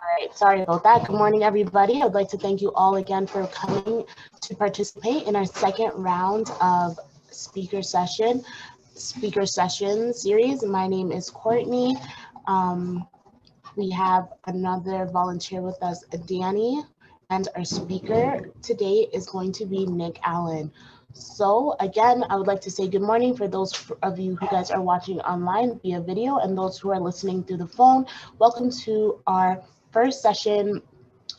All right, sorry about that. Good morning, everybody. I'd like to thank you all again for coming to participate in our second round of speaker session series. My name is Courtney. We have another volunteer with us, Danny, and our speaker today is going to be Nick Allen. So again, I would like to say good morning for those of you who guys are watching online via video and those who are listening through the phone. Welcome to our first session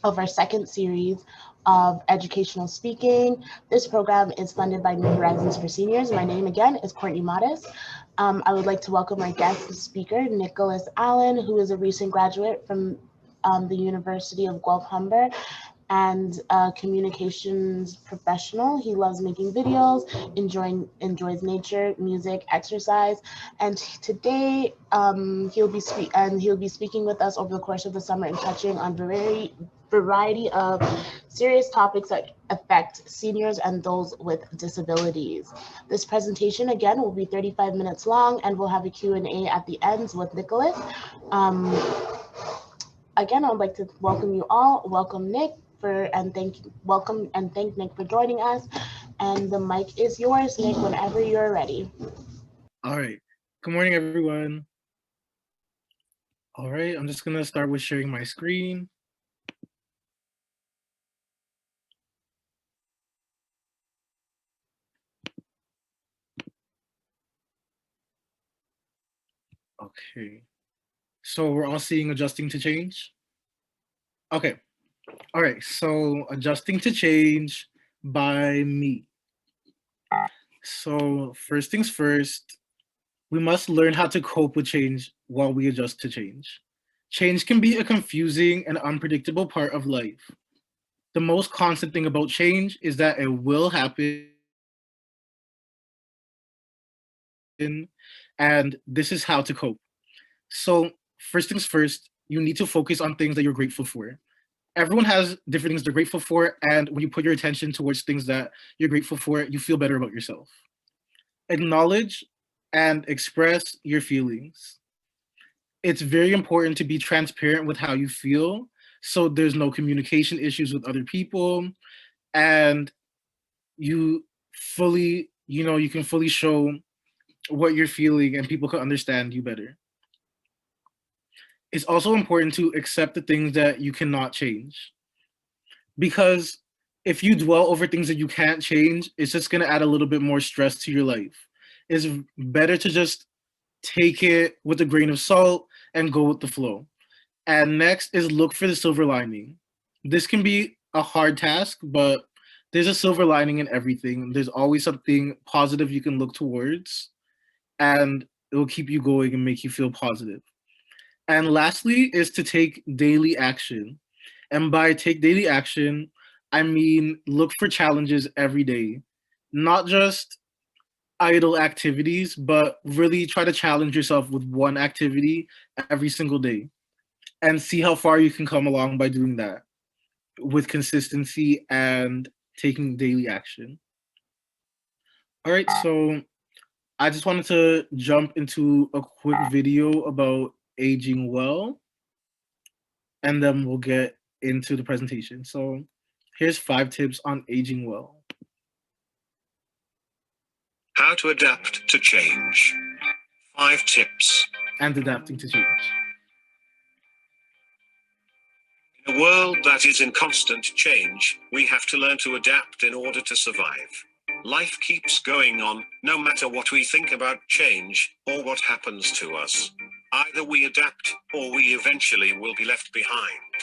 of our second series of educational speaking. This program is funded by New Horizons for Seniors. My name again is Courtney Modis. I would like to welcome our guest speaker, Nicholas Allen, who is a recent graduate from the University of Guelph Humber and a communications professional. He loves making videos, enjoys nature, music, exercise, and today he'll be speaking with us over the course of the summer and touching on variety of serious topics that affect seniors and those with disabilities. This presentation again will be 35 minutes long, and we'll have a Q&A at the end with Nicholas. Again, I would like to welcome you all. Welcome Nick thank Nick for joining us. And the mic is yours, Nick, whenever you're ready. All right. Good morning, everyone. All right, I'm just gonna start with sharing my screen. Okay. So we're all seeing adjusting to change? Okay. All right, so adjusting to change by me. So first things first, we must learn how to cope with change while we adjust to change. Change can be a confusing and unpredictable part of life. The most constant thing about change is that it will happen, and this is how to cope. So first things first, you need to focus on things that you're grateful for. Everyone has different things they're grateful for, and when you put your attention towards things that you're grateful for, you feel better about yourself. Acknowledge and express your feelings. It's very important to be transparent with how you feel so there's no communication issues with other people, and you fully, you can fully show what you're feeling and people can understand you better. It's also important to accept the things that you cannot change, because if you dwell over things that you can't change, it's just going to add a little bit more stress to your life. It's better to just take it with a grain of salt and go with the flow. And next is look for the silver lining. This can be a hard task, but there's a silver lining in everything. There's always something positive you can look towards, and it will keep you going and make you feel positive. And lastly is to take daily action. And by take daily action, I mean look for challenges every day, not just idle activities, but really try to challenge yourself with one activity every single day and see how far you can come along by doing that with consistency and taking daily action. All right, so I just wanted to jump into a quick video about aging well, and then we'll get into the presentation. So here's 5 tips on aging well. How to adapt to change. 5 tips. And adapting to change. In a world that is in constant change, we have to learn to adapt in order to survive. Life keeps going on, no matter what we think about change or what happens to us. Either we adapt or we eventually will be left behind.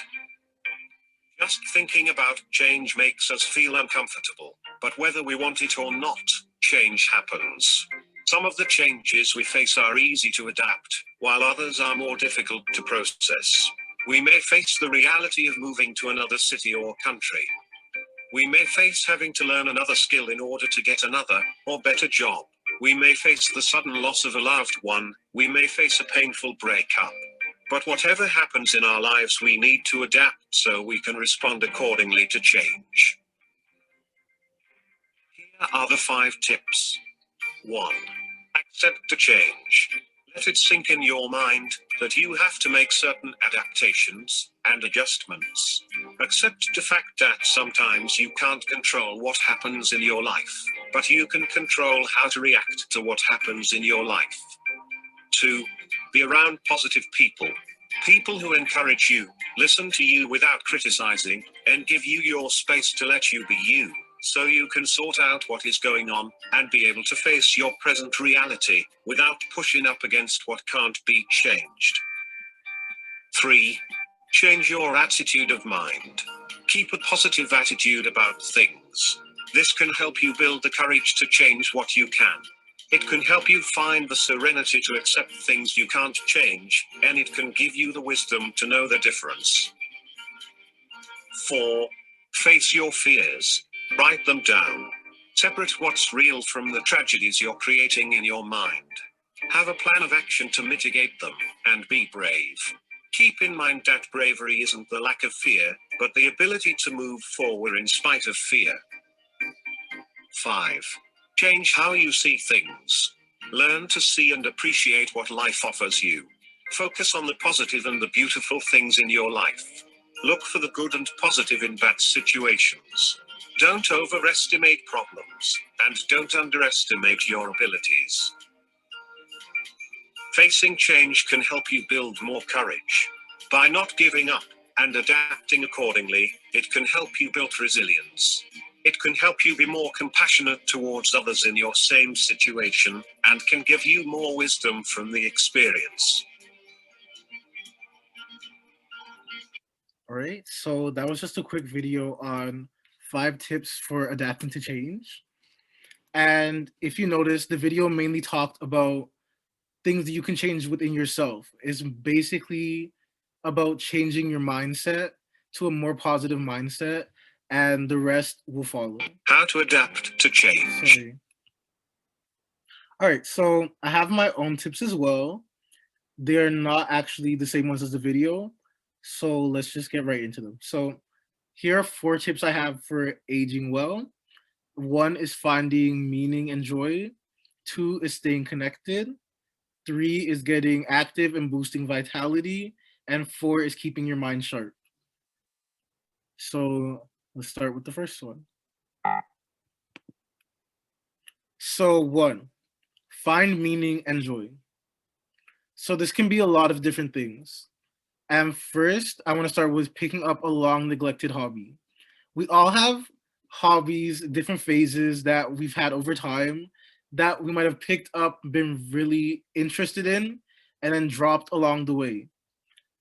Just thinking about change makes us feel uncomfortable, but whether we want it or not, change happens. Some of the changes we face are easy to adapt, while others are more difficult to process. We may face the reality of moving to another city or country. We may face having to learn another skill in order to get another, or better job. We may face the sudden loss of a loved one. We may face a painful breakup. But whatever happens in our lives, we need to adapt so we can respond accordingly to change. Here are the 5 tips. 1. Accept the change. Let it sink in your mind that you have to make certain adaptations and adjustments. Accept the fact that sometimes you can't control what happens in your life, but you can control how to react to what happens in your life. 2. Be around positive people. People who encourage you, listen to you without criticizing, and give you your space to let you be you, so you can sort out what is going on and be able to face your present reality without pushing up against what can't be changed. 3. Change your attitude of mind. Keep a positive attitude about things. This can help you build the courage to change what you can. It can help you find the serenity to accept things you can't change, and it can give you the wisdom to know the difference. 4. Face your fears. Write them down. Separate what's real from the tragedies you're creating in your mind. Have a plan of action to mitigate them, and be brave. Keep in mind that bravery isn't the lack of fear, but the ability to move forward in spite of fear. 5. Change how you see things. Learn to see and appreciate what life offers you. Focus on the positive and the beautiful things in your life. Look for the good and positive in bad situations. Don't overestimate problems, and don't underestimate your abilities. Facing change can help you build more courage. By not giving up and adapting accordingly, it can help you build resilience. It can help you be more compassionate towards others in your same situation, and can give you more wisdom from the experience. All right, so that was just a quick video on 5 tips for adapting to change. And if you notice, the video mainly talked about things that you can change within yourself. It's basically about changing your mindset to a more positive mindset, and the rest will follow. How to adapt to change. Sorry. All right, so I have my own tips as well. They're not actually the same ones as the video, so let's just get right into them. So here are 4 tips I have for aging well. 1 is finding meaning and joy. 2 is staying connected. 3 is getting active and boosting vitality. And 4 is keeping your mind sharp. So let's start with the first one. So 1, find meaning and joy. So this can be a lot of different things. And first, I want to start with picking up a long neglected hobby. We all have hobbies, different phases that we've had over time that we might have picked up, been really interested in, and then dropped along the way.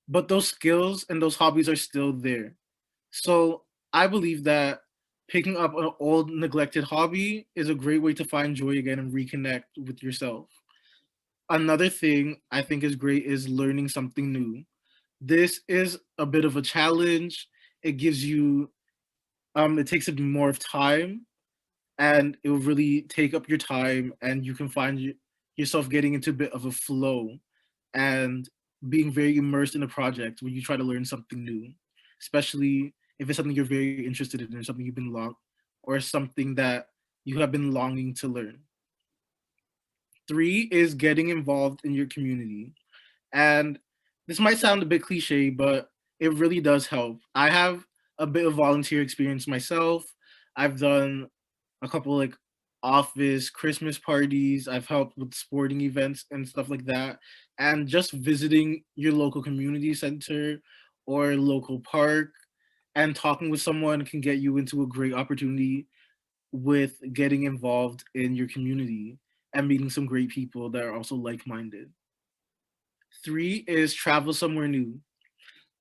But those skills and those hobbies are still there. So I believe that picking up an old neglected hobby is a great way to find joy again and reconnect with yourself. Another thing I think is great is learning something new. This is a bit of a challenge. It gives you it takes a bit more of time, and it will really take up your time, and you can find yourself getting into a bit of a flow and being very immersed in a project when you try to learn something new, especially if it's something you're very interested in or something you've been or something that you have been longing to learn. 3 is getting involved in your community. And this might sound a bit cliche, but it really does help. I have a bit of volunteer experience myself. I've done a couple like office Christmas parties. I've helped with sporting events and stuff like that. And just visiting your local community center or local park and talking with someone can get you into a great opportunity with getting involved in your community and meeting some great people that are also like-minded. 3 is travel somewhere new.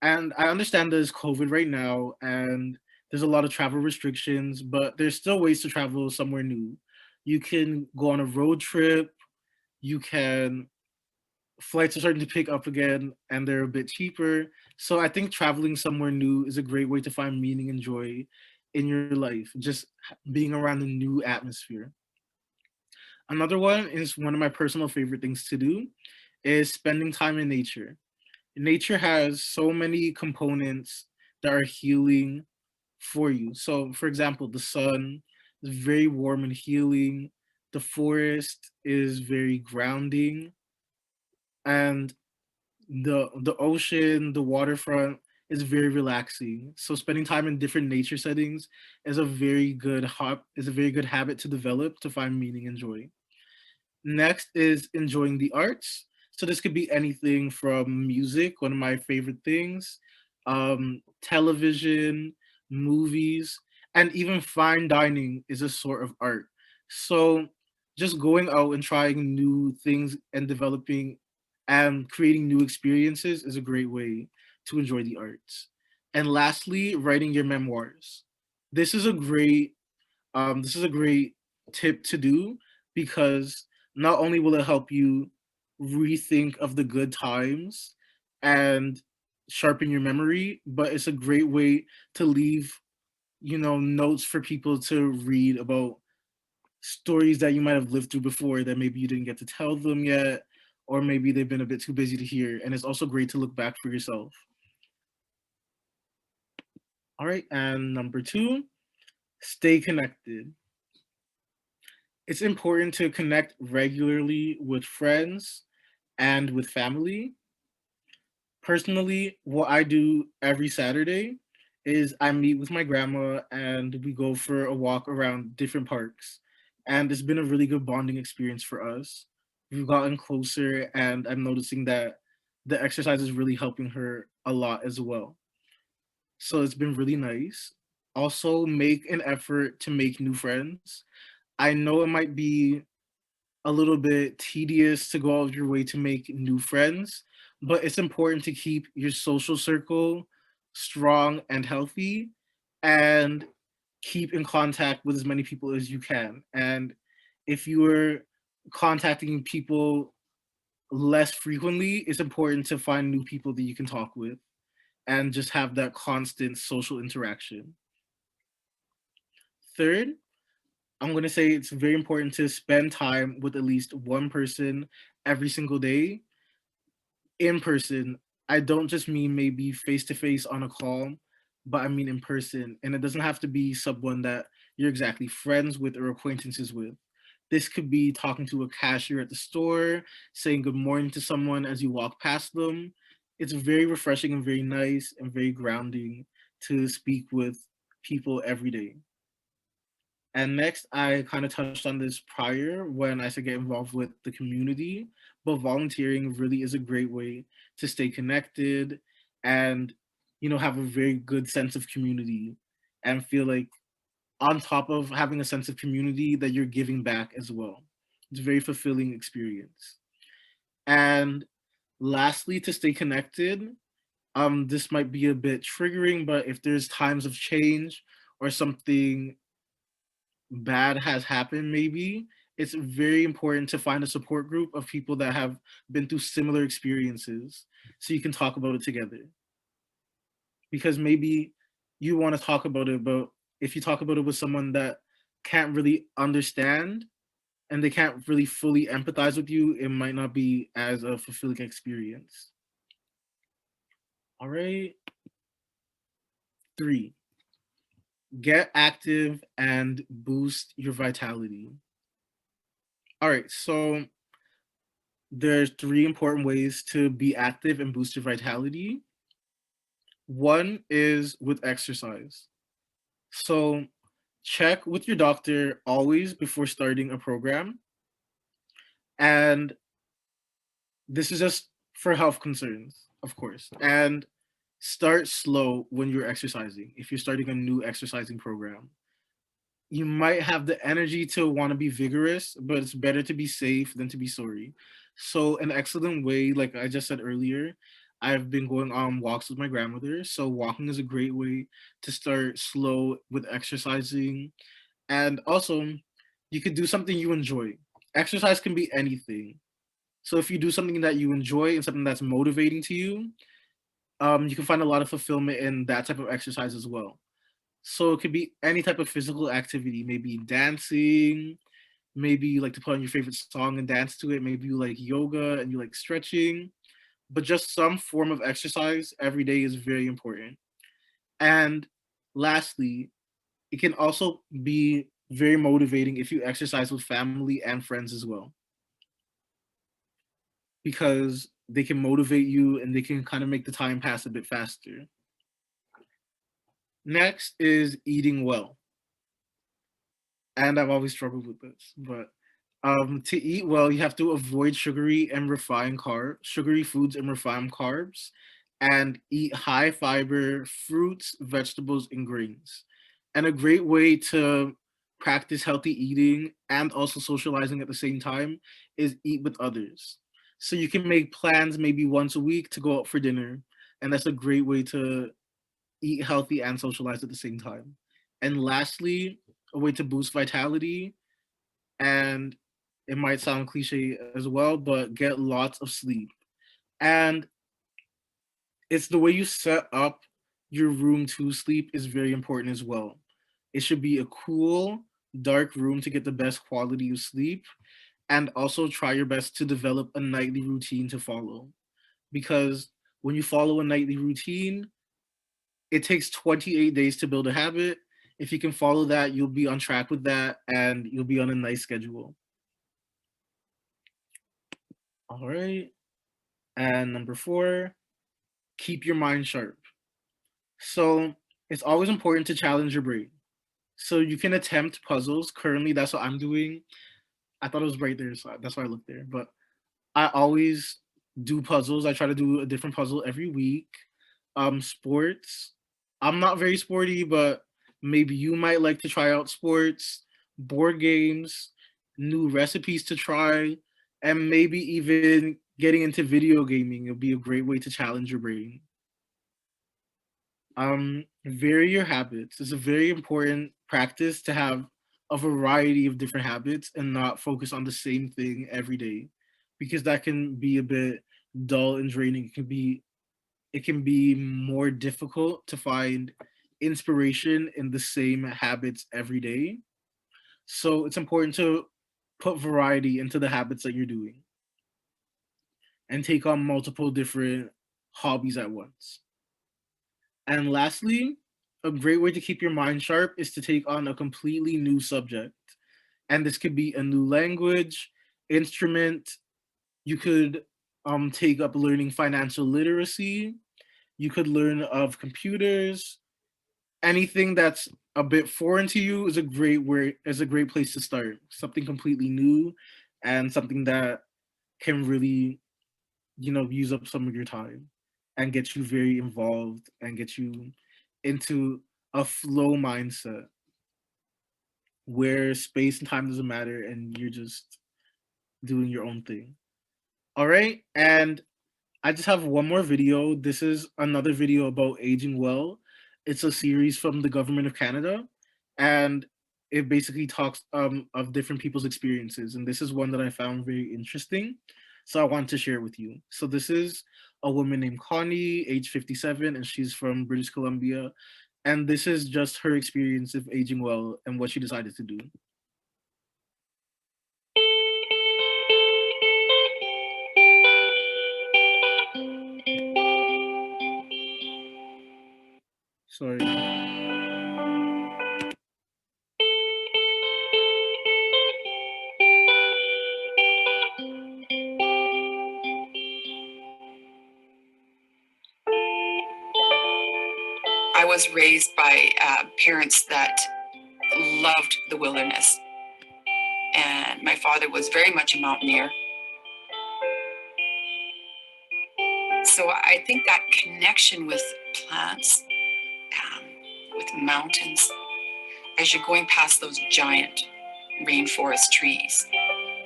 And I understand there's COVID right now and there's a lot of travel restrictions, but there's still ways to travel somewhere new. You can go on a road trip, you can flights are starting to pick up again and they're a bit cheaper. So I think traveling somewhere new is a great way to find meaning and joy in your life, just being around a new atmosphere. Another one is one of my personal favorite things to do is spending time in nature. Nature has so many components that are healing for you. So, for example, the sun is very warm and healing. The forest is very grounding. and the ocean, the waterfront is very relaxing. So spending time in different nature settings is a very good habit to develop to find meaning and joy. Next is enjoying the arts. So this could be anything from music, one of my favorite things, television, movies, and even fine dining is a sort of art. So just going out and trying new things and developing and creating new experiences is a great way to enjoy the arts. And lastly, writing your memoirs. This is a great this is a great tip to do because not only will it help you rethink of the good times and sharpen your memory, but it's a great way to leave, notes for people to read about stories that you might have lived through before that maybe you didn't get to tell them yet, or maybe they've been a bit too busy to hear. And it's also great to look back for yourself. All right. And number two, stay connected. It's important to connect regularly with friends and with family. Personally, what I do every Saturday is I meet with my grandma and we go for a walk around different parks. And it's been a really good bonding experience for us. We've gotten closer, and I'm noticing that the exercise is really helping her a lot as well. So it's been really nice. Also, make an effort to make new friends. I know it might be a little bit tedious to go out of your way to make new friends, but it's important to keep your social circle strong and healthy and keep in contact with as many people as you can. And if you are contacting people less frequently, it's important to find new people that you can talk with and just have that constant social interaction. Third, I'm going to say it's very important to spend time with at least one person every single day in person. I don't just mean maybe face to face on a call, but I mean in person. And it doesn't have to be someone that you're exactly friends with or acquaintances with. This could be talking to a cashier at the store, saying good morning to someone as you walk past them. It's very refreshing and very nice and very grounding to speak with people every day. And next, I kind of touched on this prior when I said get involved with the community, but volunteering really is a great way to stay connected and, have a very good sense of community and feel like on top of having a sense of community that you're giving back as well. It's a very fulfilling experience. And lastly, to stay connected, this might be a bit triggering, but if there's times of change or something bad has happened, maybe it's very important to find a support group of people that have been through similar experiences so you can talk about it together. Because maybe you want to talk about it, but if you talk about it with someone that can't really understand and they can't really fully empathize with you, it might not be as a fulfilling experience. All right. Three, get active and boost your vitality. All right. So there's three important ways to be active and boost your vitality. One is with exercise. So check with your doctor always before starting a program. And this is just for health concerns, of course. And start slow when you're exercising. If you're starting a new exercising program, you might have the energy to want to be vigorous, but it's better to be safe than to be sorry. So, an excellent way, like I just said earlier, I've been going on walks with my grandmother. So, walking is a great way to start slow with exercising. And also, you could do something you enjoy. Exercise can be anything. So, if you do something that you enjoy and something that's motivating to you, you can find a lot of fulfillment in that type of exercise as well. So it could be any type of physical activity, maybe dancing, maybe you like to put on your favorite song and dance to it, maybe you like yoga and you like stretching, but just some form of exercise every day is very important. And lastly, it can also be very motivating if you exercise with family and friends as well. because they can motivate you and they can kind of make the time pass a bit faster. Next is eating well. And I've always struggled with this, but to eat well, you have to avoid sugary foods and refined carbs, and eat high fiber fruits, vegetables, and grains. And a great way to practice healthy eating and also socializing at the same time is eat with others. So you can make plans maybe once a week to go out for dinner, and that's a great way to eat healthy and socialize at the same time. And lastly, a way to boost vitality, and it might sound cliche as well, but get lots of sleep. And it's the way you set up your room to sleep is very important as well. It should be a cool, dark room to get the best quality of sleep, and also try your best to develop a nightly routine to follow. Because when you follow a nightly routine, it takes 28 days to build a habit. If you can follow that, you'll be on track with that and you'll be on a nice schedule. All right. And number 4, keep your mind sharp. So it's always important to challenge your brain. So you can attempt puzzles. Currently, that's what I'm doing. I thought it was right there, so that's why I looked there. But I always do puzzles. I try to do a different puzzle every week. Sports. I'm not very sporty, but maybe you might like to try out sports, board games, new recipes to try, and maybe even getting into video gaming. It'll be a great way to challenge your brain. Vary your habits. It's a very important practice to have a variety of different habits and not focus on the same thing every day, because that can be a bit dull and draining. It can be more difficult to find inspiration in the same habits every day. So it's important to put variety into the habits that you're doing and take on multiple different hobbies at once. And lastly, a great way to keep your mind sharp is to take on a completely new subject. And this could be a new language, instrument. You could take up learning financial literacy. You could learn of computers. Anything that's a bit foreign to you is a great place to start. Something completely new and something that can really, use up some of your time and get you very involved and get you into a flow mindset where space and time doesn't matter and you're just doing your own thing. All right. And I just have one more video. This is another video about aging well. It's a series from the government of Canada, and it basically talks of different people's experiences. And this is one that I found very interesting. So I want to share with you. So this is a woman named Connie, age 57, and she's from British Columbia. And this is just her experience of aging well and what she decided to do. Sorry. I was raised by parents that loved the wilderness. And my father was very much a mountaineer. So I think that connection with plants, with mountains, as you're going past those giant rainforest trees,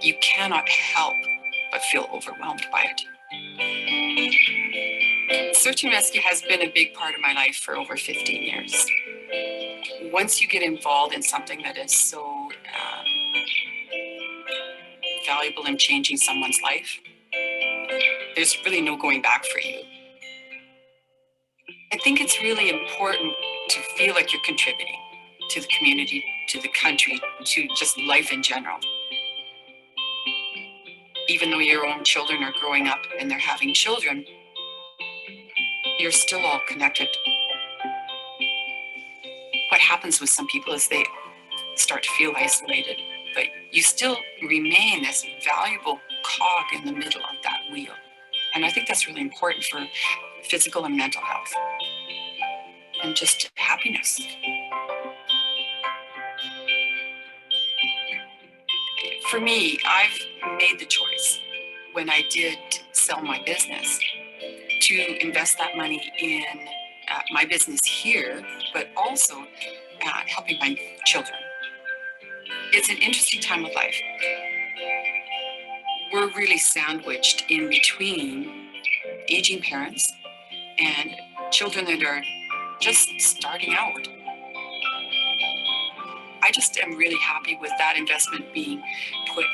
you cannot help but feel overwhelmed by it. Search and rescue has been a big part of my life for over 15 years. Once you get involved in something that is so valuable in changing someone's life, there's really no going back for you. I think it's really important to feel like you're contributing to the community, to the country, to just life in general. Even though your own children are growing up and they're having children, you're still all connected. What happens with some people is they start to feel isolated, but you still remain this valuable cog in the middle of that wheel. And I think that's really important for physical and mental health and just happiness. For me, I've made the choice when I did sell my business to invest that money in my business here, but also helping my children. It's an interesting time of life. We're really sandwiched in between aging parents and children that are just starting out. I just am really happy with that investment being put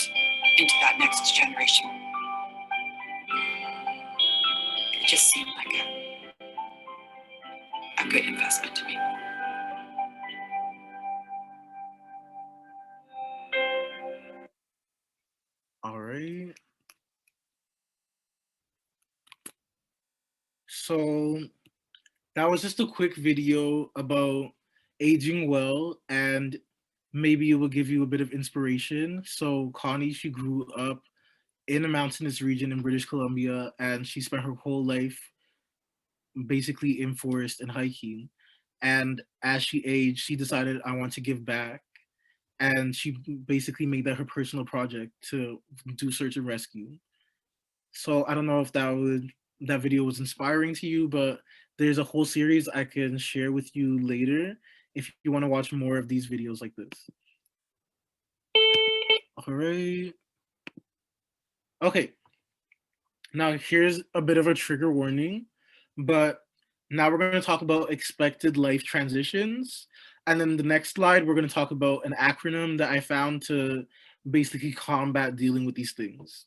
into that next generation. It just seemed like a good investment to me. All right. So that was just a quick video about aging well, and maybe it will give you a bit of inspiration. So Connie, she grew up in a mountainous region in British Columbia, and she spent her whole life basically in forest and hiking. And as she aged, she decided, I want to give back. And she basically made that her personal project to do search and rescue. So I don't know if that video was inspiring to you, but there's a whole series I can share with you later if you want to watch more of these videos like this. All right. Okay. Now here's a bit of a trigger warning, but now we're going to talk about expected life transitions. And then the next slide, we're going to talk about an acronym that I found to basically combat dealing with these things.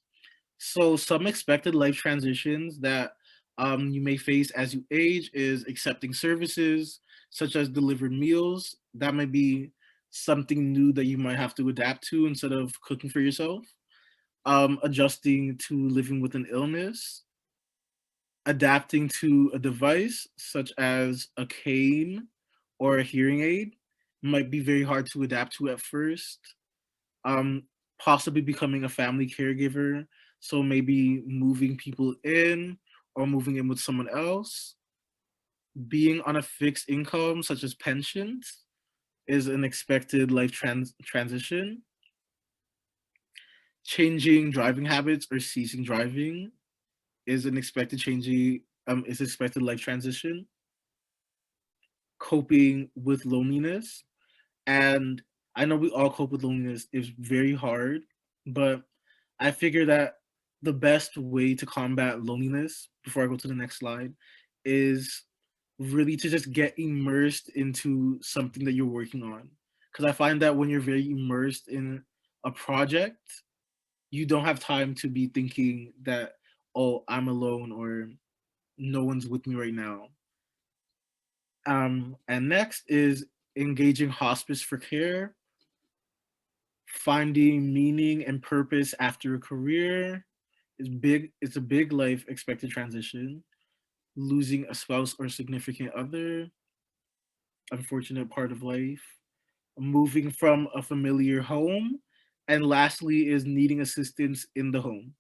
So some expected life transitions that you may face as you age is accepting services such as delivered meals. That might be something new that you might have to adapt to instead of cooking for yourself. Adjusting to living with an illness, adapting to a device such as a cane or a hearing aid might be very hard to adapt to at first. Possibly becoming a family caregiver, so maybe moving people in or moving in with someone else. Being on a fixed income such as pensions is an expected life transition. Changing driving habits or ceasing driving is an expected life transition. Coping with loneliness, and I know we all cope with loneliness. It's very hard, but I figure that the best way to combat loneliness, before I go to the next slide, is really to just get immersed into something that you're working on. Because I find that when you're very immersed in a project, you don't have time to be thinking that, oh, I'm alone or no one's with me right now. And next is engaging hospice for care, finding meaning and purpose after a career is big. It's a big life expected transition. Losing a spouse or significant other, unfortunate part of life. Moving from a familiar home. And lastly is needing assistance in the home.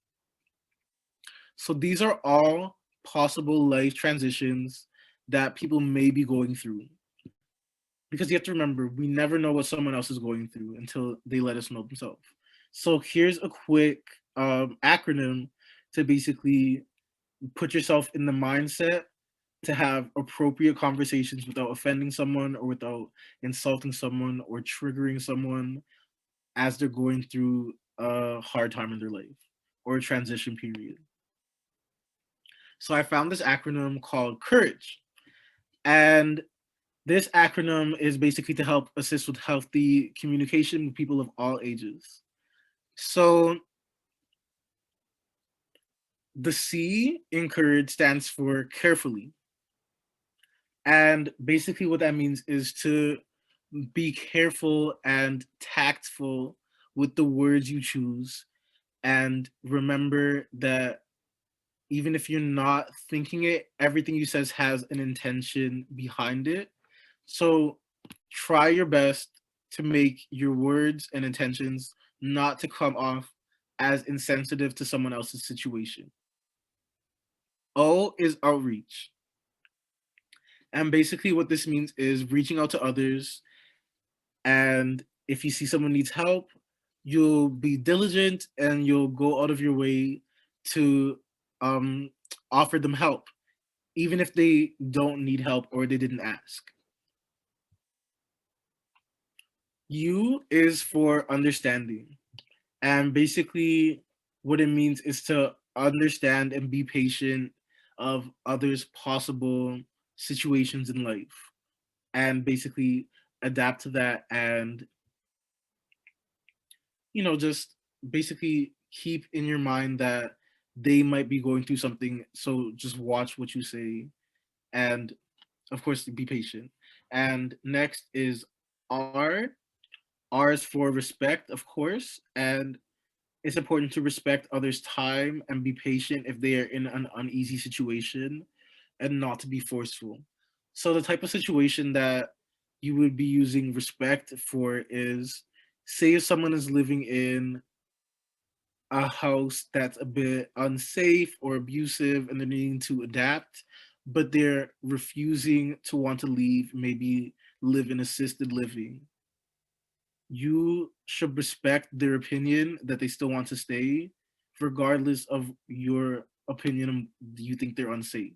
So these are all possible life transitions that people may be going through. Because you have to remember, we never know what someone else is going through until they let us know themselves. So here's a quick acronym to basically put yourself in the mindset to have appropriate conversations without offending someone or without insulting someone or triggering someone as they're going through a hard time in their life or a transition period. So I found this acronym called COURAGE. And this acronym is basically to help assist with healthy communication with people of all ages. So the C in COURAGE stands for carefully. And basically what that means is to be careful and tactful with the words you choose. And remember that even if you're not thinking it, everything you says has an intention behind it. So try your best to make your words and intentions not to come off as insensitive to someone else's situation. O is outreach. And basically what this means is reaching out to others, and if you see someone needs help, you'll be diligent and you'll go out of your way to um, offer them help, even if they don't need help or they didn't ask. U is for understanding. And basically, what it means is to understand and be patient of others' possible situations in life, and basically adapt to that, and just basically keep in your mind that they might be going through something. So just watch what you say, and of course, be patient. And next is R. R is for respect, of course, and it's important to respect others' time and be patient if they are in an uneasy situation, and not to be forceful. So the type of situation that you would be using respect for is, say if someone is living in a house that's a bit unsafe or abusive and they're needing to adapt, but they're refusing to want to leave, maybe live in assisted living. You should respect their opinion that they still want to stay, regardless of your opinion. You think they're unsafe,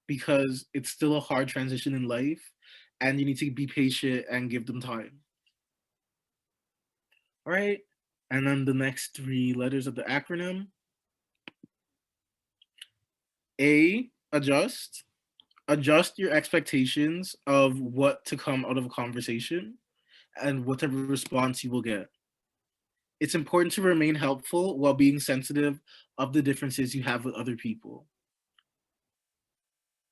because it's still a hard transition in life, and you need to be patient and give them time. All right. And then the next three letters of the acronym: A, adjust. Adjust your expectations of what to come out of a conversation and what type of response you will get. It's important to remain helpful while being sensitive of the differences you have with other people.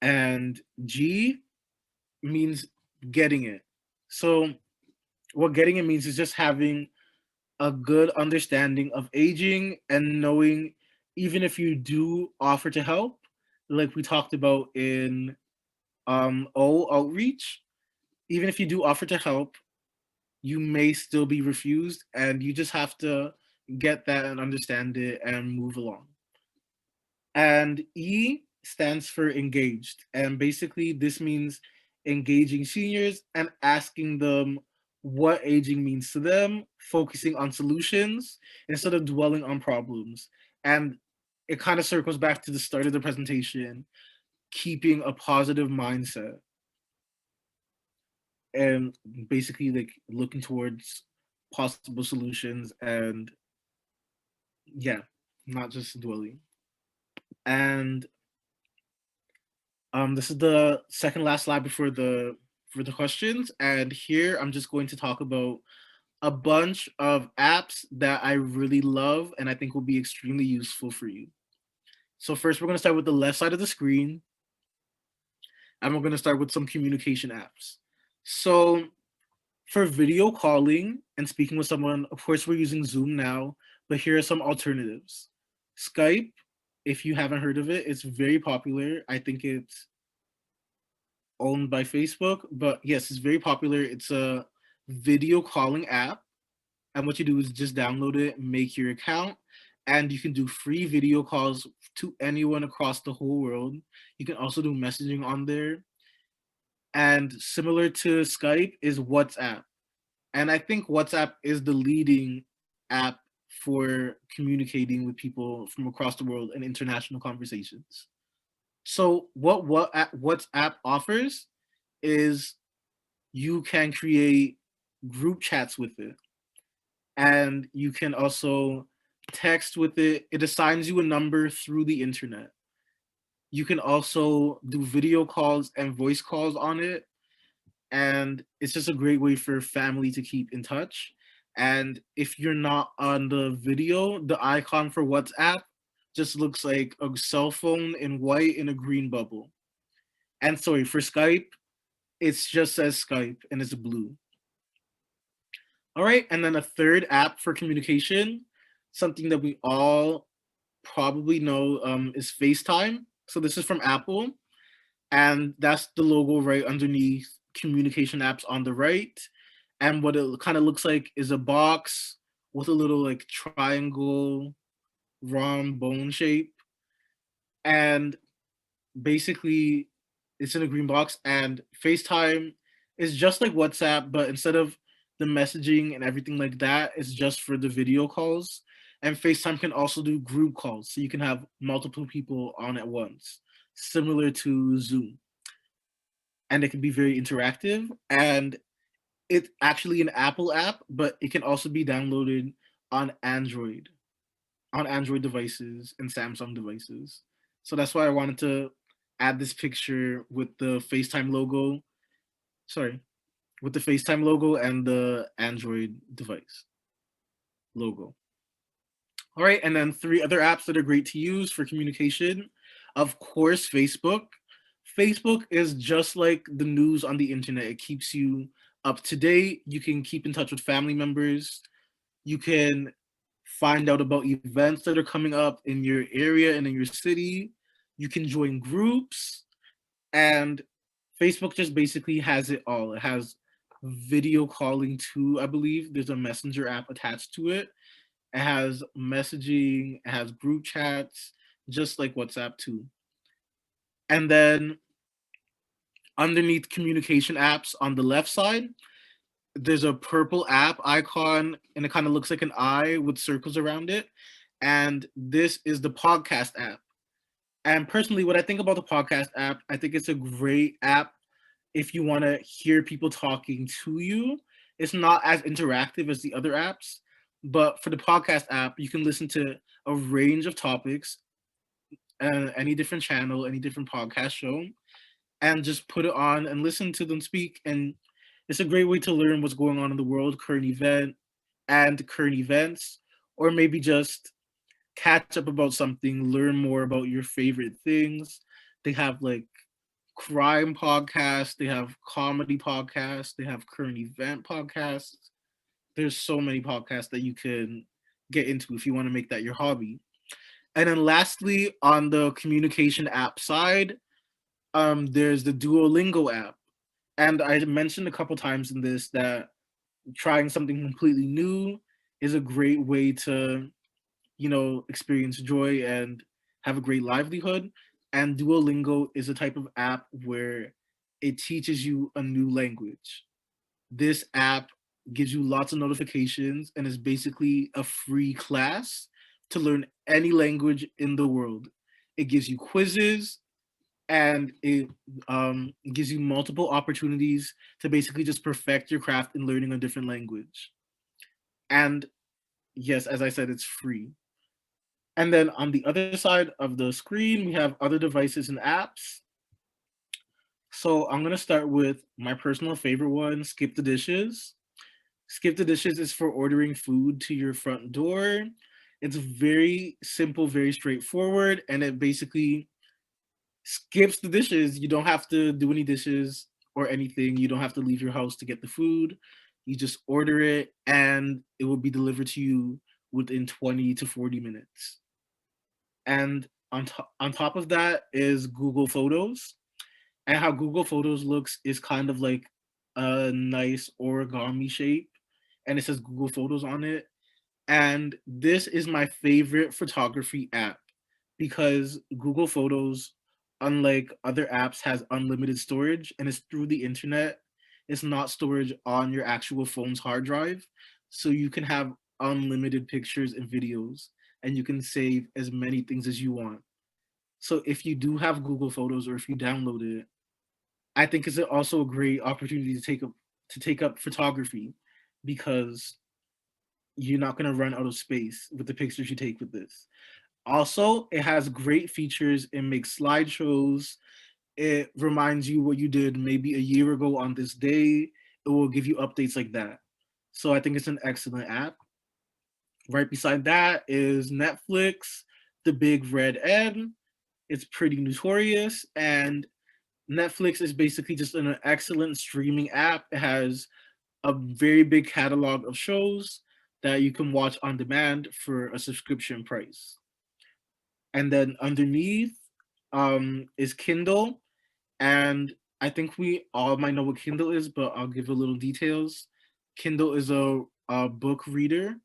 And G means getting it. So what getting it means is just having a good understanding of aging, and knowing, even if you do offer to help, like we talked about in O, outreach, even if you do offer to help, you may still be refused, and you just have to get that and understand it and move along. And E stands for engaged. And basically, this means engaging seniors and asking them what aging means to them, focusing on solutions instead of dwelling on problems. And it kind of circles back to the start of the presentation, keeping a positive mindset and basically like looking towards possible solutions, and yeah, not just dwelling. And this is the second last slide before the questions, and here I'm just going to talk about a bunch of apps that I really love and I think will be extremely useful for you. So first, we're going to start with the left side of the screen, and we're going to start with some communication apps. So for video calling and speaking with someone, of course, we're using Zoom now, but here are some alternatives. Skype, if you haven't heard of it, it's very popular. I think it's owned by Facebook, but yes, it's very popular. It's a video calling app, and what you do is just download it, make your account, and you can do free video calls to anyone across the whole world. You can also do messaging on there. And similar to Skype is WhatsApp. And I think WhatsApp is the leading app for communicating with people from across the world and international conversations. So what WhatsApp offers is you can create group chats with it, and you can also text with it. It assigns you a number through the internet. You can also do video calls and voice calls on it, and it's just a great way for family to keep in touch. And if you're not on the video, the icon for WhatsApp just looks like a cell phone in white in a green bubble. And sorry, for Skype, it's just says Skype and it's blue. All right, and then a third app for communication, something that we all probably know, is FaceTime. So this is from Apple, and that's the logo right underneath communication apps on the right. And what it kind of looks like is a box with a little like triangle rhombone shape, and basically it's in a green box. And FaceTime is just like WhatsApp, but instead of the messaging and everything like that, it's just for the video calls. And FaceTime can also do group calls, so you can have multiple people on at once, similar to Zoom. And it can be very interactive. And it's actually an Apple app, but it can also be downloaded on Android, on Android devices and Samsung devices. So that's why I wanted to add this picture with the FaceTime logo. Sorry, with the FaceTime logo and the Android device logo. All right, and then 3 other apps that are great to use for communication. Of course, Facebook. Facebook is just like the news on the internet. It keeps you up to date. You can keep in touch with family members. You can find out about events that are coming up in your area and in your city. You can join groups, and Facebook just basically has it all. It has video calling too, I believe. There's a messenger app attached to it. It has messaging, it has group chats, just like WhatsApp too. And then underneath communication apps on the left side, there's a purple app icon, and it kind of looks like an eye with circles around it. And this is the podcast app. And personally, what I think about the podcast app, I think it's a great app if you want to hear people talking to you. It's not as interactive as the other apps, but for the podcast app, you can listen to a range of topics, any different channel, any different podcast show, and just put it on and listen to them speak. And it's a great way to learn what's going on in the world, current events, or maybe just catch up about something, learn more about your favorite things. They have like crime podcasts, they have comedy podcasts, they have current event podcasts. There's so many podcasts that you can get into if you want to make that your hobby. And then lastly, on the communication app side, there's the Duolingo app. And I mentioned a couple times in this that trying something completely new is a great way to, experience joy and have a great livelihood. And Duolingo is a type of app where it teaches you a new language. This app gives you lots of notifications and is basically a free class to learn any language in the world. It gives you quizzes, and it gives you multiple opportunities to basically just perfect your craft in learning a different language. And yes, as I said, it's free. And then on the other side of the screen, we have other devices and apps. So I'm going to start with my personal favorite one, Skip the Dishes. Skip the Dishes is for ordering food to your front door. It's very simple, very straightforward, and it basically skips the dishes. You don't have to do any dishes or anything. You don't have to leave your house to get the food. You just order it, and it will be delivered to you within 20 to 40 minutes. And on top of that is Google Photos. And how Google Photos looks is kind of like a nice origami shape, and it says Google Photos on it. And this is my favorite photography app because Google Photos, unlike other apps, has unlimited storage and it's through the internet. It's not storage on your actual phone's hard drive. So you can have unlimited pictures and videos, and you can save as many things as you want. So if you do have Google Photos or if you download it, I think it's also a great opportunity to take up photography, because you're not going to run out of space with the pictures you take with this. Also, it has great features. It makes slideshows. It reminds you what you did maybe a year ago on this day. It will give you updates like that. So I think it's an excellent app. Right beside that is Netflix, the big red M. It's pretty notorious, and Netflix is basically just an excellent streaming app. It has a very big catalog of shows that you can watch on demand for a subscription price. And then underneath is Kindle. And I think we all might know what Kindle is, but I'll give a little details. Kindle is a book reader.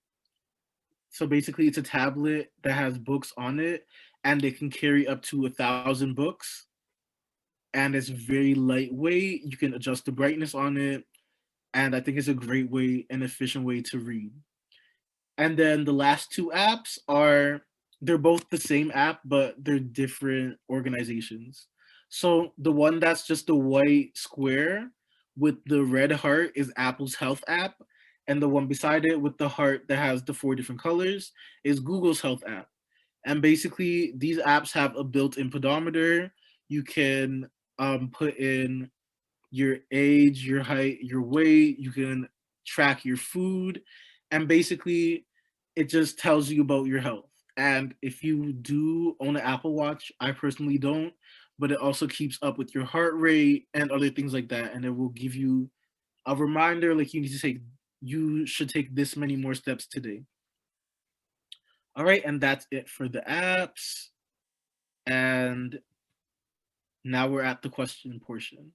So basically, it's a tablet that has books on it, and it can carry up to 1,000 books. And it's very lightweight. You can adjust the brightness on it, and I think it's a great way and efficient way to read. And then the last two apps are, they're both the same app, but they're different organizations. So the one that's just the white square with the red heart is Apple's Health app. And the one beside it with the heart that has the 4 different colors is Google's Health app. And basically, these apps have a built-in pedometer. You can put in your age, your height, your weight. You can track your food. And basically, it just tells you about your health. And if you do own an Apple Watch, I personally don't, but it also keeps up with your heart rate and other things like that. And it will give you a reminder like you should take this many more steps today. All right, and that's it for the apps. And now we're at the question portion.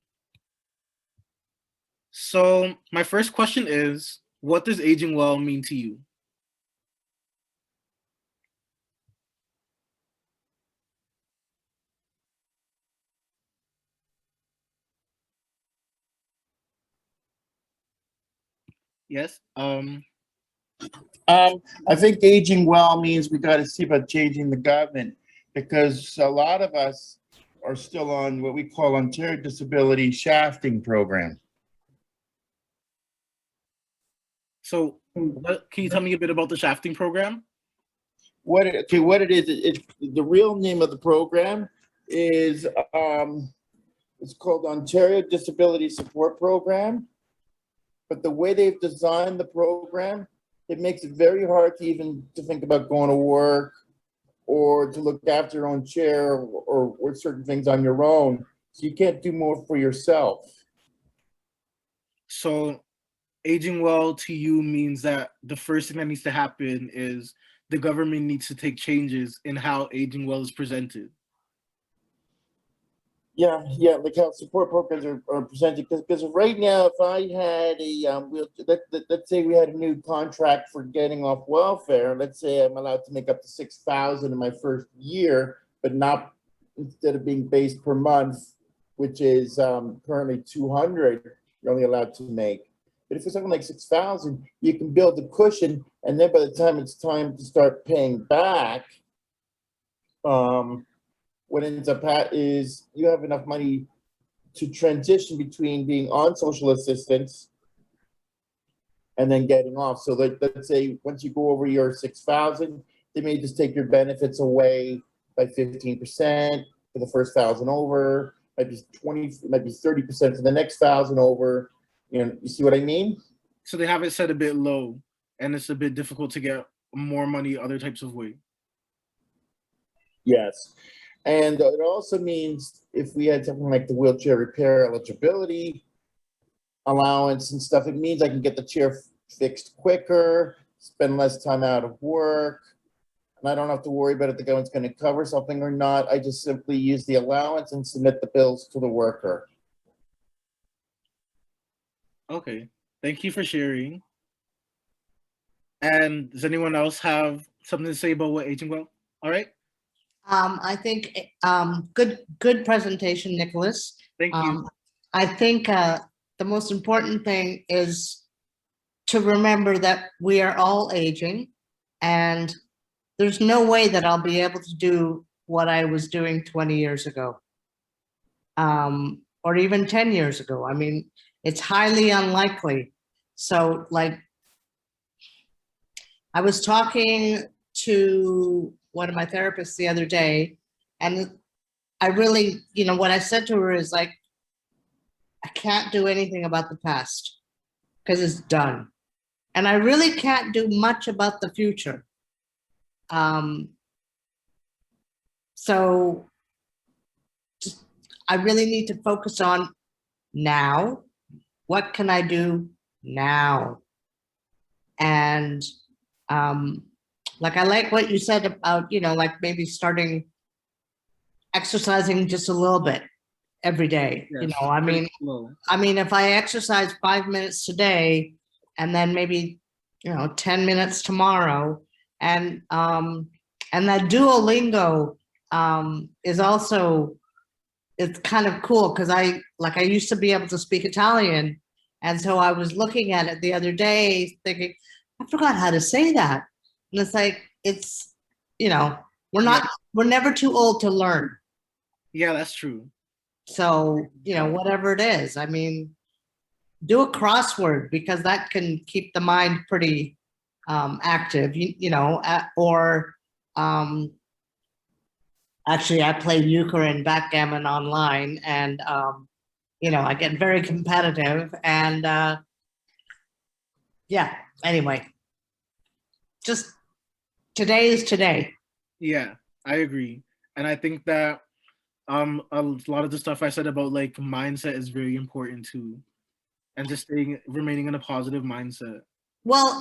So my first question is, what does aging well mean to you? Yes. I think aging well means we got to see about changing the government, because a lot of us are still on what we call Ontario Disability Shafting Program. So can you tell me a bit about the shafting program? What it is, the real name of the program is it's called Ontario Disability Support Program. But the way they've designed the program, it makes it very hard to think about going to work or to look after your own chair or certain things on your own. So you can't do more for yourself. So aging well to you means that the first thing that needs to happen is the government needs to take changes in how aging well is presented. Yeah, like how support programs are presented. Because right now, if I had let's say we had a new contract for getting off welfare. Let's say I'm allowed to make up to $6,000 in my first year, but not, instead of being based per month, which is currently $200, you're only allowed to make. But if it's something like $6,000, you can build a cushion, and then by the time it's time to start paying back, what ends up is you have enough money to transition between being on social assistance and then getting off. So let's say once you go over your $6,000, they may just take your benefits away by 15% for the first 1,000 over, might be 20, might be 30% for the next 1,000 over. You see what I mean? So they have it set a bit low, and it's a bit difficult to get more money other types of way. Yes. And it also means if we had something like the wheelchair repair eligibility allowance and stuff, it means I can get the chair fixed quicker, spend less time out of work, and I don't have to worry about if the government's going to cover something or not. I just simply use the allowance and submit the bills to the worker. Okay, thank you for sharing. And does anyone else have something to say about what aging well? All right. I think good presentation, Nicholas. Thank you. I think the most important thing is to remember that we are all aging, and there's no way that I'll be able to do what I was doing 20 years ago, or even 10 years ago. I mean, it's highly unlikely. So, like, I was talking to one of my therapists the other day, and I really, what I said to her is like, I can't do anything about the past because it's done. And I really can't do much about the future. So just, I really need to focus on now. What can I do now? And like, I like what you said about, like maybe starting exercising just a little bit every day. Yes, I mean, if I exercise 5 minutes today and then maybe, 10 minutes tomorrow, And that Duolingo is also, it's kind of cool because I used to be able to speak Italian. And so I was looking at it the other day thinking, I forgot how to say that. And it's like, it's, we're never too old to learn. Yeah, that's true. So, whatever it is, I mean, do a crossword because that can keep the mind pretty active, or actually I play euchre and backgammon online, and I get very competitive, and yeah, anyway, just today is today. Yeah, I agree. And I think that a lot of the stuff I said about like mindset is very important too. And just remaining in a positive mindset. Well,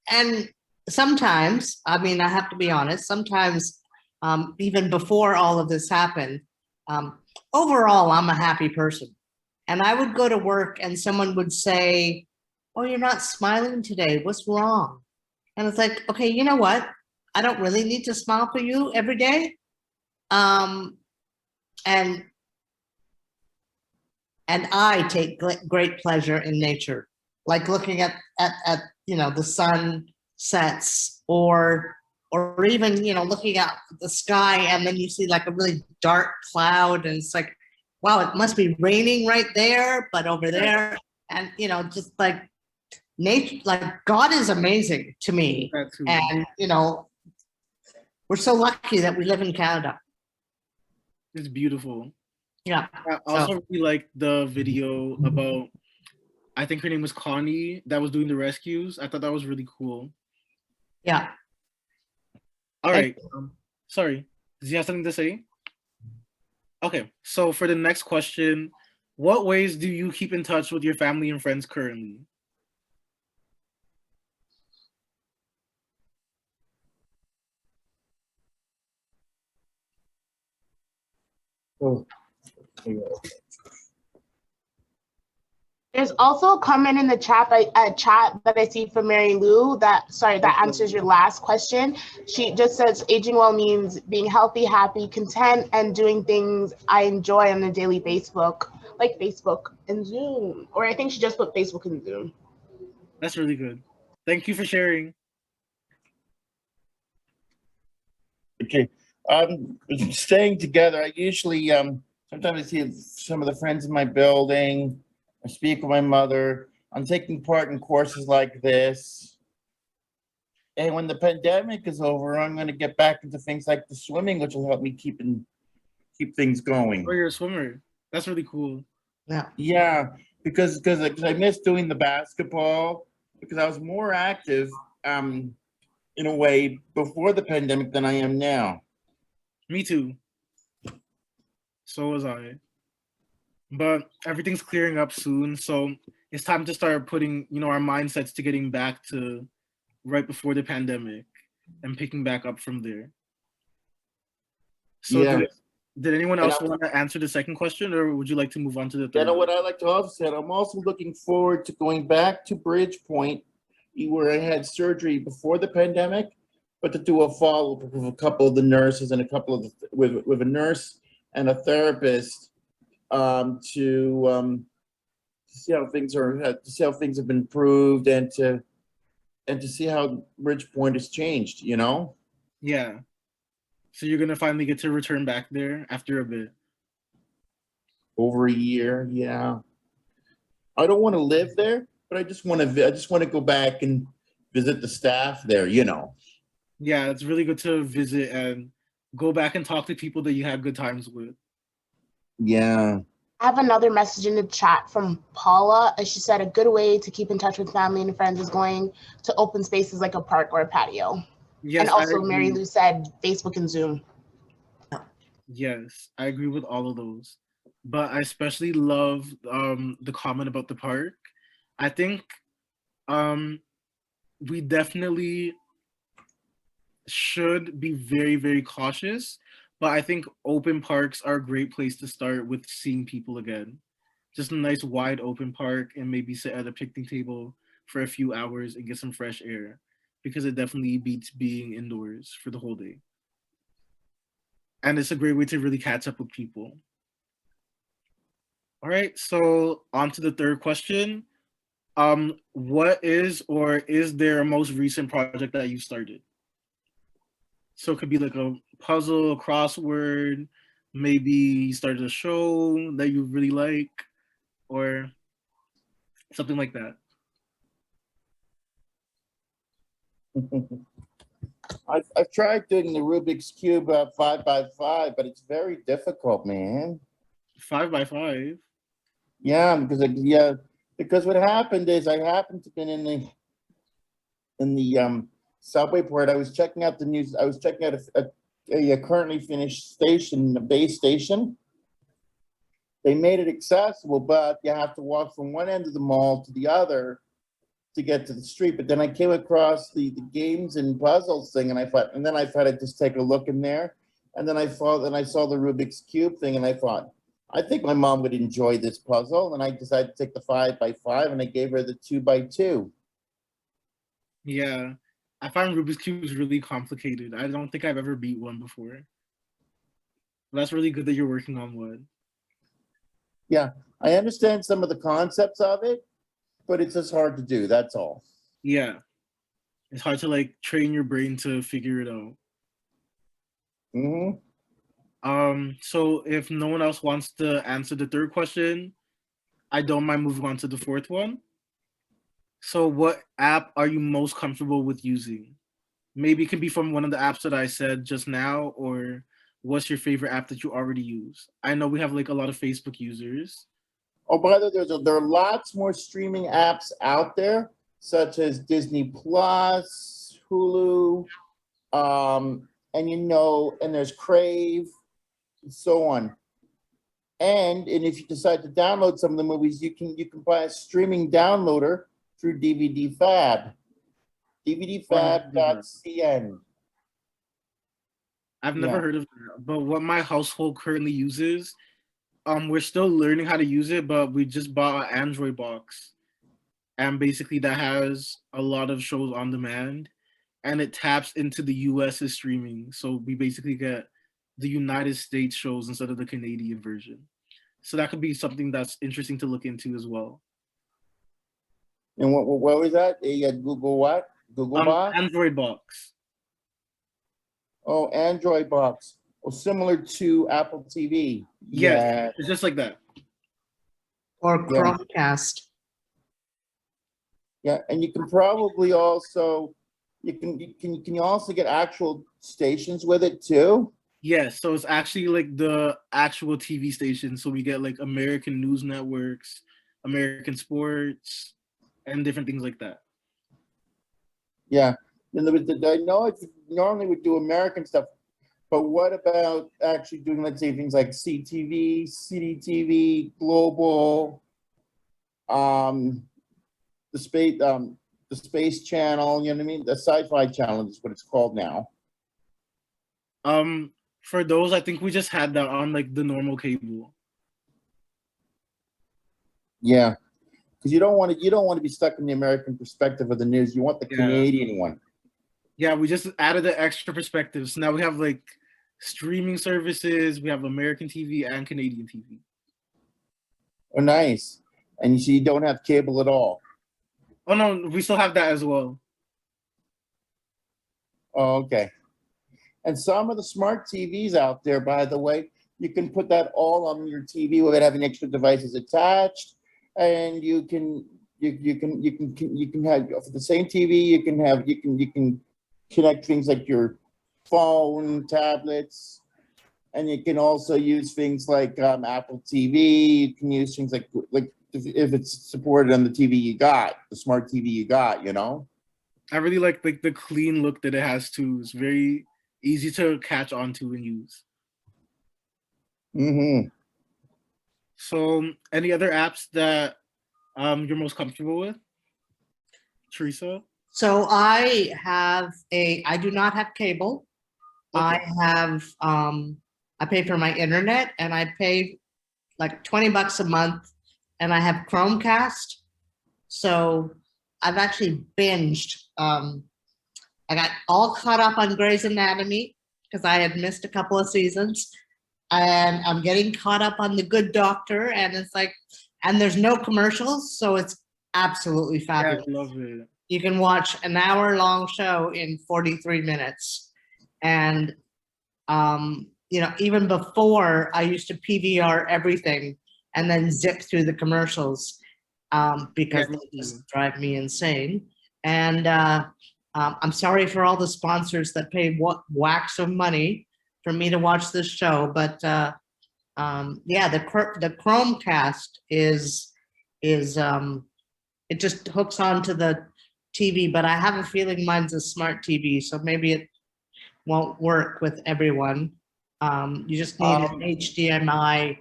and sometimes, I mean, I have to be honest, sometimes even before all of this happened, overall, I'm a happy person. And I would go to work and someone would say, oh, you're not smiling today. What's wrong? And it's like, okay, you know what? I don't really need to smile for you every day. And I take great pleasure in nature, like looking at the sun sets, or even looking at the sky, and then you see like a really dark cloud, and it's like, wow, it must be raining right there, but over there, and just like nature, like God is amazing to me, and we're so lucky that we live in Canada. It's beautiful. Yeah. I also really like the video about, I think her name was Connie, that was doing the rescues. I thought that was really cool. Yeah. All right. Sorry. Does you have something to say? Okay. So for the next question, what ways do you keep in touch with your family and friends currently? Oh. There's also a comment in the chat that I see from Mary Lou that answers your last question. She just says aging well means being healthy, happy, content, and doing things I enjoy on a daily Facebook, like Facebook and Zoom. Or I think she just put Facebook and Zoom. That's really good. Thank you for sharing. Okay. Staying together, I usually sometimes I see some of the friends in my building. I speak with my mother. I'm taking part in courses like this. And when the pandemic is over, I'm going to get back into things like the swimming, which will help me keep things going. Oh, you're a swimmer. That's really cool. Yeah. Yeah, because I miss doing the basketball, because I was more active in a way before the pandemic than I am now. Me too. So was I. But everything's clearing up soon, so it's time to start putting, our mindsets to getting back to right before the pandemic and picking back up from there. So Yeah. did anyone else want to answer the second question, or would you like to move on to the third? What I like to also say, I'm also looking forward to going back to Bridgepoint, where I had surgery before the pandemic, but to do a follow-up with a couple of the nurses and with a nurse and a therapist to see how things have been improved, and to see how Bridgepoint has changed. Yeah. So you're gonna finally get to return back there after a bit. Over a year, yeah. I don't want to live there, but I just want to go back and visit the staff there. Yeah, it's really good to visit and go back and talk to people that you had good times with. Yeah. I have another message in the chat from Paula. She said a good way to keep in touch with family and friends is going to open spaces like a park or a patio. Yes, and also Mary Lou said Facebook and Zoom. Yes, I agree with all of those. But I especially love the comment about the park. I think we definitely should be very, very cautious. But I think open parks are a great place to start with seeing people again. Just a nice wide open park, and maybe sit at a picnic table for a few hours and get some fresh air. because it definitely beats being indoors for the whole day. And it's a great way to really catch up with people. All right, so on to the third question. What is or is there a most recent project that you started? So it could be like a puzzle, a crossword, maybe you started a show that you really like, or something like that. I've tried doing the Rubik's Cube 5x5, but it's very difficult, man. 5x5. Yeah, because what happened is I happened to be in the subway port. I was checking out the news. I was checking out a currently finished station, the base station. They made it accessible, but you have to walk from one end of the mall to the other to get to the street. But then I came across the games and puzzles thing, and then I thought I'd just take a look in there. And then I saw the Rubik's Cube thing, and I thought, I think my mom would enjoy this puzzle. And I decided to take the 5x5, and I gave her the 2x2. Yeah, I find Rubik's Cubes really complicated. I don't think I've ever beat one before. That's really good that you're working on one. Yeah, I understand some of the concepts of it, but it's just hard to do. That's all. Yeah, it's hard to like train your brain to figure it out. So if no one else wants to answer the third question, I don't mind moving on to the fourth one. So what app are you most comfortable with using? Maybe it can be from one of the apps that I said just now, or what's your favorite app that you already use? I know we have like a lot of Facebook users. Oh, by the way, there are lots more streaming apps out there, such as Disney Plus, Hulu, and there's Crave, and so on. And if you decide to download some of the movies, you can buy a streaming downloader through DVD Fab, dvdfab.cn. I've never heard of that, but what my household currently uses, we're still learning how to use it, but we just bought an Android box, and basically that has a lot of shows on demand, and it taps into the US's streaming, so we basically get the United States shows instead of the Canadian version. So that could be something that's interesting to look into as well. And what was that? Google what? Google Box? Android box. Oh, Android box. Well, similar to Apple TV. Yeah, it's just like that. Or Chromecast. Yeah, and you can probably also can you also get actual stations with it too? Yes, so it's actually like the actual TV station. So we get like American news networks, American sports, and different things like that. Yeah, and I know it normally would do American stuff, but what about actually doing, let's say, things like CTV, CDTV, Global, the Space Channel, you know what I mean? The Sci-Fi Channel is what it's called now. For those, I think we just had that on like the normal cable. Yeah, because you don't want to be stuck in the American perspective of the news. You want the Canadian one. Yeah, we just added the extra perspectives. So now we have like streaming services. We have American TV and Canadian TV. Oh, nice. And you don't have cable at all. Oh no, we still have that as well. Oh, okay. And some of the smart TVs out there, by the way, you can put that all on your TV without having extra devices attached, and you can have for the same TV. You can connect things like your phone, tablets, and you can also use things like Apple TV. You can use things like if it's supported on the TV you got, the smart TV you got. You know. I really like the clean look that it has too. It's very easy to catch on to and use. So any other apps that you're most comfortable with, Teresa? So I do not have cable. Okay. I have, I pay for my internet, and I pay like $20 a month, and I have Chromecast. So I've actually binged I got all caught up on Grey's Anatomy because I had missed a couple of seasons. And I'm getting caught up on The Good Doctor, and it's like, and there's no commercials, so it's absolutely Yeah, fabulous. I love it. You can watch an hour-long show in 43 minutes. And, you know, even before, I used to PVR everything and then zip through the commercials because Yeah, they just drive me insane. And I'm sorry for all the sponsors that pay whacks of money for me to watch this show, but yeah, the Chromecast is it just hooks onto the TV, but I have a feeling mine's a smart TV, so maybe it won't work with everyone. You just need an HDMI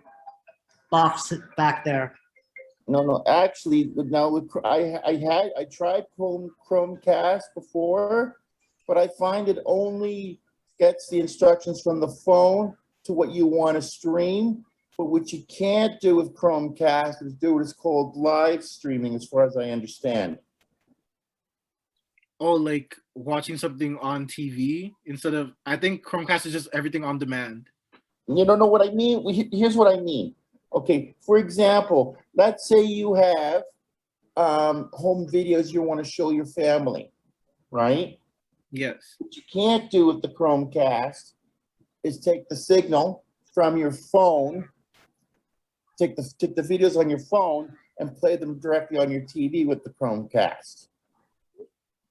box back there. No, actually, now I tried Chromecast before, but I find it only gets the instructions from the phone to what you want to stream. But what you can't do with Chromecast is do what is called live streaming, as far as I understand. Oh, like watching something on TV instead of, I think Chromecast is just everything on demand. You don't know what I mean? Here's what I mean. Okay, for example, let's say you have home videos you want to show your family, right? Yes. What you can't do with the Chromecast is take the signal from your phone, take the videos on your phone and play them directly on your TV with the Chromecast.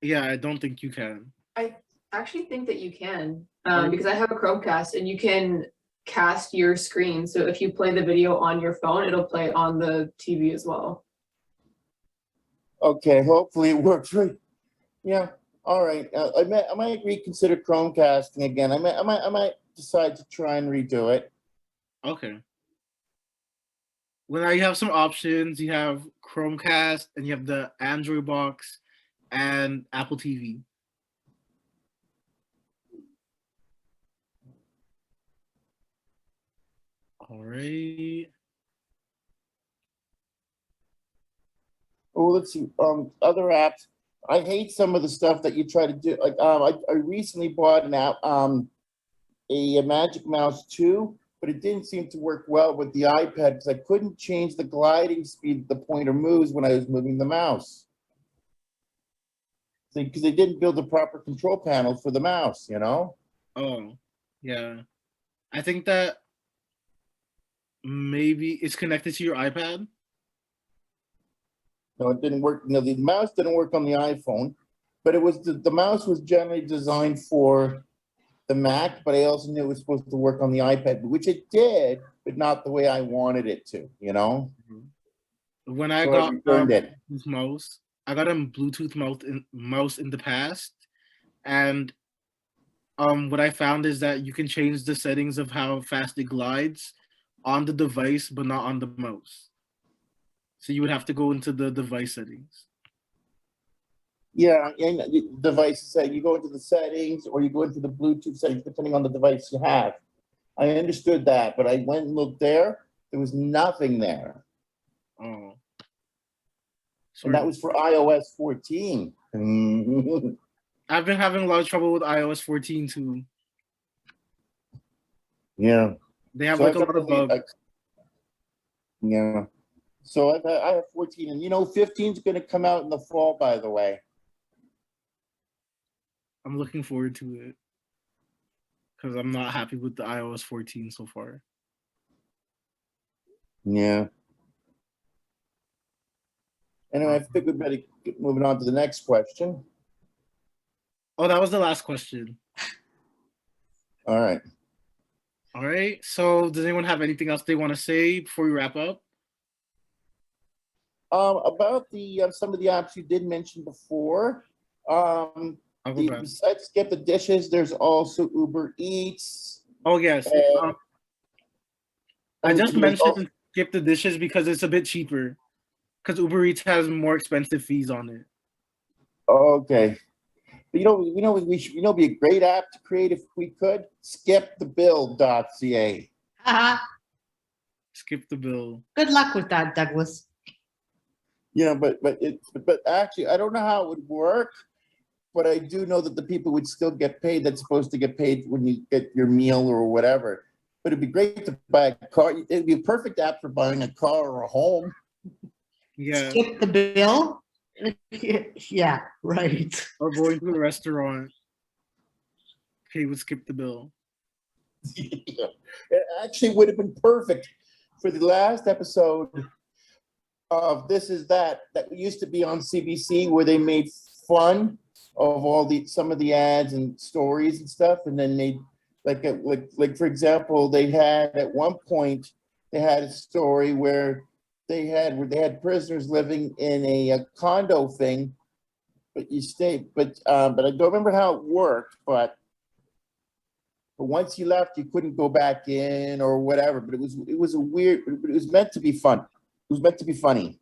Yeah, I don't think you can. I actually think that you can, because I have a Chromecast and you can cast your screen. So if you play the video on your phone, it'll play on the TV as well. Okay, hopefully it works right. Yeah, all right. I might reconsider Chromecasting again. I might decide to try and redo it. Okay. Well, now you have some options. You have Chromecast, and you have the Android box, and Apple TV. All right. Oh, let's see. Other apps. I hate some of the stuff that you try to do. Like, I recently bought an app, a Magic Mouse 2, but it didn't seem to work well with the iPad because I couldn't change the gliding speed the pointer moves when I was moving the mouse. Because they didn't build the proper control panel for the mouse, you know? Oh, yeah. I think that maybe it's connected to your iPad. No, it didn't work. No, the mouse didn't work on the iPhone, but it was the mouse was generally designed for the Mac, but I also knew it was supposed to work on the iPad, which it did, but not the way I wanted it to, you know? When I So got returned it. Bluetooth mouse, I got a Bluetooth mouse in the past, and what I found is that you can change the settings of how fast it glides on the device, but not on the mouse. So you would have to go into the device settings. Yeah, and the device set, you go into the settings or you go into the Bluetooth settings, depending on the device you have. I understood that, but I went and looked there. There was nothing there. Oh. And that was for iOS 14. I've been having a lot of trouble with iOS 14 too. Yeah. They have like a lot of bugs. Yeah. So I have 14, and you know, 15 is going to come out in the fall, by the way. I'm looking forward to it because I'm not happy with the iOS 14 so far. Yeah. Anyway, I think we better get moving on to the next question. Oh, that was the last question. All right. All right. So does anyone have anything else they want to say before we wrap up? About the some of the apps you did mention before. Besides Skip the Dishes, there's also Uber Eats. Oh yes. I just mentioned Skip the Dishes because it's a bit cheaper. Because Uber Eats has more expensive fees on it. Okay. But we should be a great app to create if we could. Skipthebill.ca. Skip the bill. Good luck with that, Douglas. Yeah, but actually, I don't know how it would work. but I do know that the people would still get paid. That's supposed to get paid when you get your meal or whatever. But it'd be great to buy a car. It'd be a perfect app for buying a car or a home. Yeah. Skip the bill? Yeah, right. Or going to the restaurant. Pay would skip the bill. Yeah. It actually would have been perfect for the last episode of This Is That used to be on CBC, where they made fun of some of the ads and stories and stuff, and then they like for example, they had at one point they had a story where they had prisoners living in a condo thing, but I don't remember how it worked, but once you left, you couldn't go back in or whatever. But it was a weird. But it was meant to be fun. It was meant to be funny.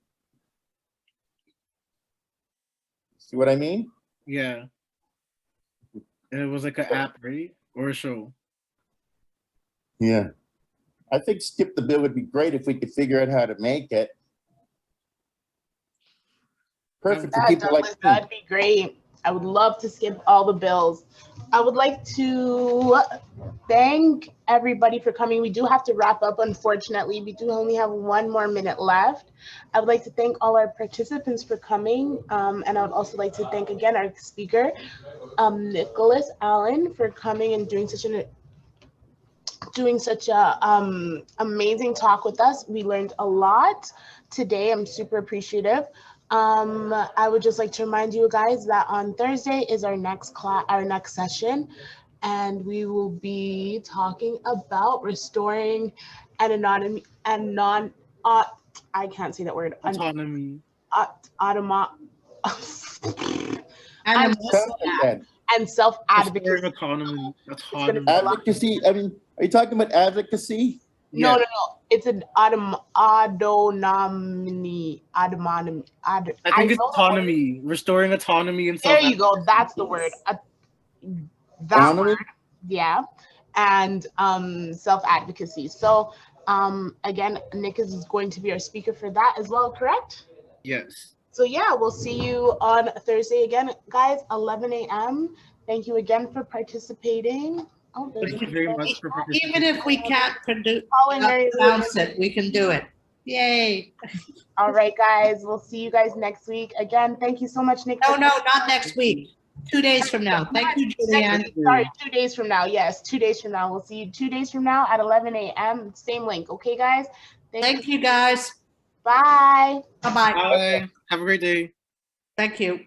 See what I mean? Yeah. And it was like an app, right? Or a show. Yeah. I think Skip the Bill would be great if we could figure out how to make it. Perfect for That, people like Douglas, me. that'd be great. I would love to skip all the bills. I would like to thank everybody for coming. We do have to wrap up, unfortunately. We do only have 1 more minute left. I would like to thank all our participants for coming. And I would also like to thank again our speaker, Nicholas Allen, for coming and doing such a amazing talk with us. We learned a lot today. I'm super appreciative. I would just like to remind you guys that on Thursday is our next session, and we will be talking about restoring autonomy and I can't say that word. Autonomy. And self-advocacy. Restoring autonomy. Advocacy. I mean, are you talking about advocacy? No, it's an autonomy. I think it's autonomy. Restoring autonomy and there you go. That's the word. That word. Yeah. And self-advocacy. So again, Nick is going to be our speaker for that as well, correct? Yes. So yeah, we'll see you on Thursday again, guys, 11 a.m. Thank you again for participating. Oh, thank you very much for participating. Even if we can't announce it, we can do it. Yay. All right, guys. We'll see you guys next week. Again, thank you so much, Nick. No, not next week. 2 days from now. Thank you, Julianne. Sorry, 2 days from now. Yes, 2 days from now. We'll see you 2 days from now at 11 a.m. Same link. Okay, guys? Thank you, guys. Bye. Bye-bye. Bye. Have a great day. Thank you.